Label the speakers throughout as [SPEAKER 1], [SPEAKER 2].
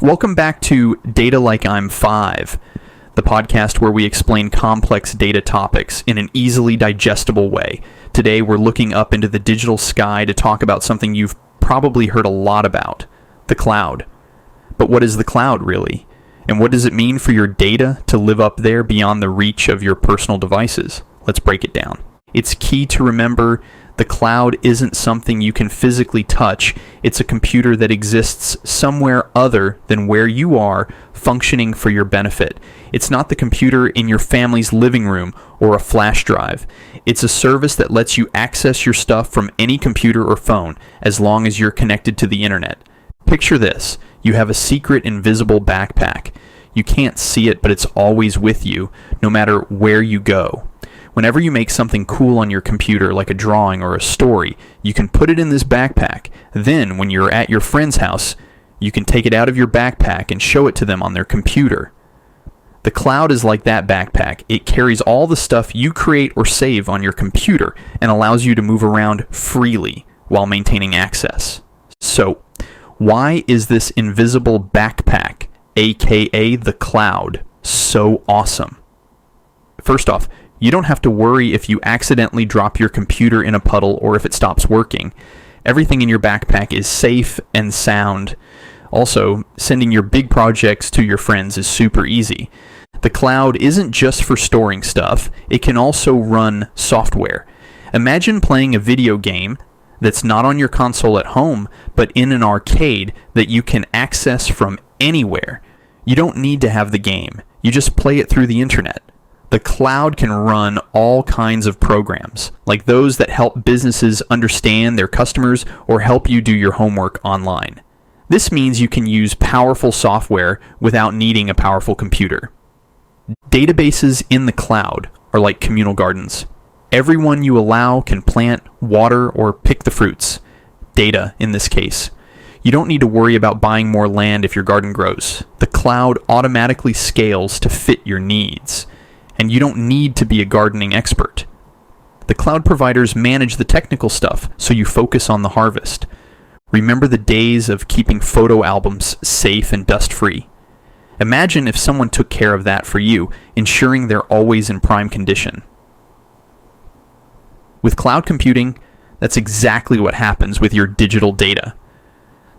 [SPEAKER 1] Welcome back to Data Like I'm 5, the podcast where we explain complex data topics in an easily digestible way. Today we're looking up into the digital sky to talk about something you've probably heard a lot about, the cloud. But what is the cloud really? And what does it mean for your data to live up there beyond the reach of your personal devices? Let's break it down. It's key to remember the cloud isn't something you can physically touch. It's a computer that exists somewhere other than where you are, functioning for your benefit. It's not the computer in your family's living room or a flash drive. It's a service that lets you access your stuff from any computer or phone as long as you're connected to the internet. Picture this. You have a secret invisible backpack. You can't see it, but it's always with you, no matter where you go. Whenever you make something cool on your computer, like a drawing or a story, you can put it in this backpack. Then, when you're at your friend's house, you can take it out of your backpack and show it to them on their computer. The cloud is like that backpack. It carries all the stuff you create or save on your computer and allows you to move around freely while maintaining access. So, why is this invisible backpack, aka the cloud, so awesome? First off, you don't have to worry if you accidentally drop your computer in a puddle or if it stops working. Everything in your backpack is safe and sound. Also, sending your big projects to your friends is super easy. The cloud isn't just for storing stuff, it can also run software. Imagine playing a video game that's not on your console at home, but in an arcade that you can access from anywhere. You don't need to have the game, you just play it through the internet. The cloud can run all kinds of programs, like those that help businesses understand their customers or help you do your homework online. This means you can use powerful software without needing a powerful computer. Databases in the cloud are like communal gardens. Everyone you allow can plant, water, or pick the fruits. Data, in this case. You don't need to worry about buying more land if your garden grows. The cloud automatically scales to fit your needs. And you don't need to be a gardening expert. The cloud providers manage the technical stuff, so you focus on the harvest. Remember the days of keeping photo albums safe and dust-free. Imagine if someone took care of that for you, ensuring they're always in prime condition. With cloud computing, that's exactly what happens with your digital data.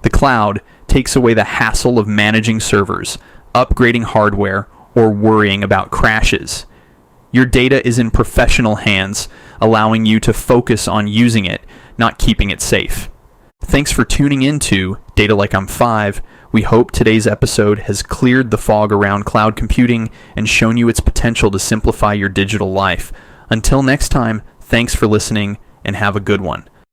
[SPEAKER 1] The cloud takes away the hassle of managing servers, upgrading hardware, or worrying about crashes. Your data is in professional hands, allowing you to focus on using it, not keeping it safe. Thanks for tuning in to Data Like I'm 5. We hope today's episode has cleared the fog around cloud computing and shown you its potential to simplify your digital life. Until next time, thanks for listening and have a good one.